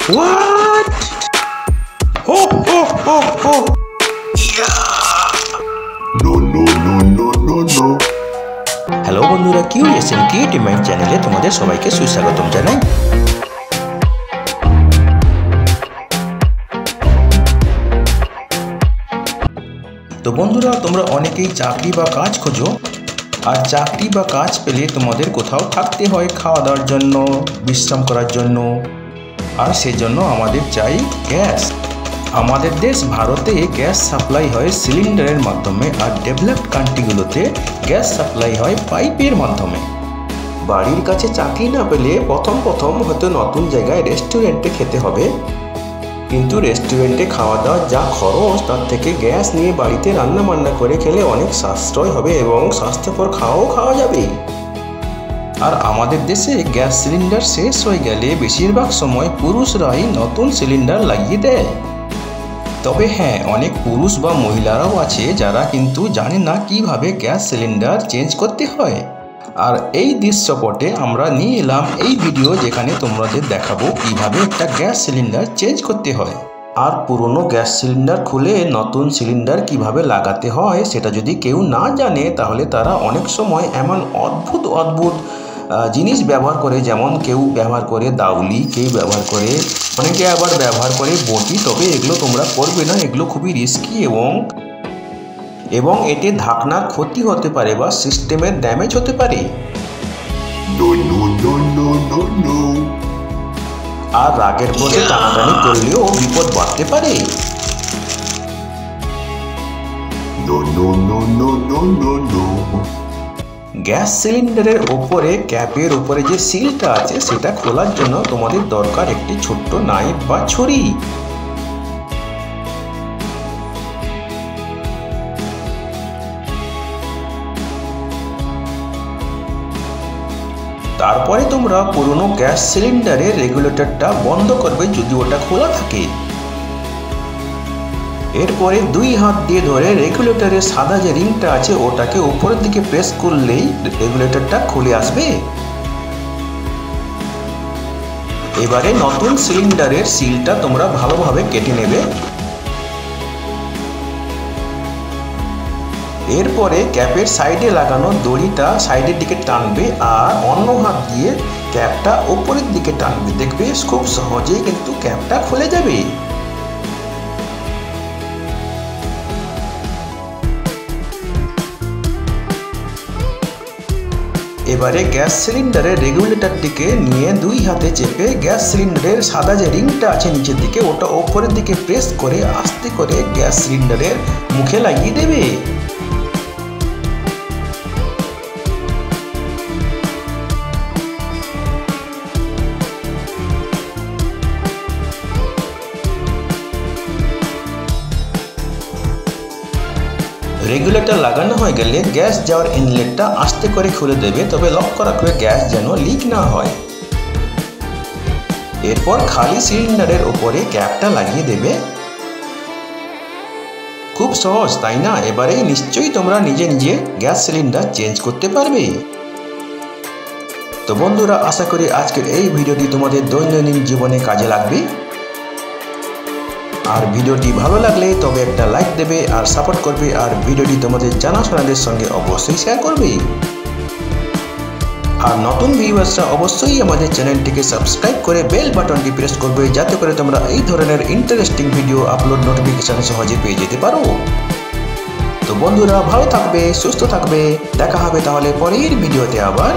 What? Oh. Yeah. No. Hello বন্ধুরা, curious and creative mind চ্যানেলে তোমাদের সবাইকে সুস্বাগতম জানাই। তো বন্ধুরা, তোমরা অনেকেই চাকরি বা কাজ খোঁজো, আর চাকরি বা কাজ পেলে তোমাদের কোথাও থাকতে হয় খাওয়া দাওয়ার জন্য, বিশ্রাম করার জন্য, আর সেজন্য আমাদের চাই গ্যাস। আমাদের দেশ ভারতে গ্যাস সাপ্লাই হয় সিলিন্ডারের মাধ্যমে, আর ডেভেলপড কান্ট্রিগুলোতে গ্যাস সাপ্লাই হয় পাইপের মাধ্যমে। বাড়ির কাছে চাকরি না পেলে প্রথম হয়তো নতুন জায়গায় রেস্টুরেন্টে খেতে হবে, কিন্তু রেস্টুরেন্টে খাওয়া দাওয়ার যা খরচ তার থেকে গ্যাস নিয়ে বাড়িতে রান্না করে খেলে অনেক সাশ্রয় হবে এবং স্বাস্থ্যকর খাওয়া যাবে। আর আমাদের দেশে গ্যাস সিলিন্ডার শেষ হয়ে গেলে বেশিরভাগ সময় পুরুষরাই নতুন সিলিন্ডার লাগিয়ে দেয়। তবে হ্যাঁ, অনেক পুরুষ বা মহিলারাও আছে যারা কিন্তু জানে না কিভাবে গ্যাস সিলিন্ডার চেঞ্জ করতে হয়। আর এই দৃশ্যপটে আমরা নিয়ে এলাম এই ভিডিও, যেখানে তোমাদের দেখাবো কিভাবে একটা গ্যাস সিলিন্ডার চেঞ্জ করতে হয়। আর পুরনো গ্যাস সিলিন্ডার খুলে নতুন সিলিন্ডার কিভাবে লাগাতে হয় সেটা যদি কেউ না জানে, তাহলে তারা অনেক সময় এমন অদ্ভুত জিনিস ব্যবহার করে, যেমন কেউ ব্যবহার করে দাউলি, কেউ ব্যবহার করে, অনেকে আবার ব্যবহার করে বটি। তবে এগুলো তোমরা করবে না, এগুলো খুবই রিস্কি এবং এতে ঢাকনার ক্ষতি হতে পারে বা সিস্টেমের ড্যামেজ হতে পারে। আর রাগের বসে টানাটানি করলেও বিপদ বাড়তে পারে। গ্যাস সিলিন্ডারের ওপরে ক্যাপের উপরে যে সিলটা আছে সেটা খোলার জন্য তোমাদের দরকার একটি ছোট্ট নাইফ বা ছুরি। তারপরে তোমরা পুরনো গ্যাস সিলিন্ডারের রেগুলেটরটা বন্ধ করবে যদি ওটা খোলা থাকে। এরপরে দুই হাত দিয়ে ধরে রেগুলেটরের সাদা যে রিংটা আছে ওটাকে উপরের দিকে প্রেস করলেই রেগুলেটরটা খুলে আসবে। এবারে নতুন সিলিন্ডারের সিলটা তোমরা ভালোভাবে কেটে নেবে। এরপরে ক্যাপের সাইডে লাগানো দড়িটা সাইডের দিকে টানবে, আর অন্য হাত দিয়ে ক্যাপটা উপরের দিকে টানবে। দেখবে খুব সহজেই কিন্তু ক্যাপটা খুলে যাবে। এবারে গ্যাস সিলিন্ডারের রেগুলেটরটিকে নিয়ে দুই হাতে চেপে গ্যাস সিলিন্ডারের সাদা যে রিংটা আছে নিচের দিকে, ওটা ওপরের দিকে প্রেস করে আস্তে করে গ্যাস সিলিন্ডারের মুখে লাগিয়ে দেবে। রেগুলেটর লাগানো হয়ে গেলে গ্যাস যাওয়ার ইনলেটটা আস্তে করে খুলে দেবে, তবে লক্ষ্য রাখবে গ্যাস যেন লিক না হয়। এরপর খালি সিলিন্ডারের উপরে ক্যাপটা লাগিয়ে দেবে। খুব সহজ, তাই না? এবারেই নিশ্চয়ই তোমরা নিজে গ্যাস সিলিন্ডার চেঞ্জ করতে পারবে। তো বন্ধুরা, আশা করি আজকের এই ভিডিওটি তোমাদের দৈনন্দিন জীবনে কাজে লাগবে। আর ভিডিওটি ভালো লাগলে তবে একটা লাইক দেবে আর সাপোর্ট করবে, আর ভিডিওটি তোমাদের জানাশোনাদের সঙ্গে অবশ্যই শেয়ার করবে। আর নতুন ভিউয়ার্সরা অবশ্যই আমাদের চ্যানেলটিকে সাবস্ক্রাইব করে বেল বাটনটি প্রেস করবে, যাতে করে তোমরা এই ধরনের ইন্টারেস্টিং ভিডিও আপলোড নোটিফিকেশন সহজে পেয়ে যেতে পারো। তো বন্ধুরা, ভালো থাকবে, সুস্থ থাকবে, দেখা হবে তাহলে পরের ভিডিওতে আবার।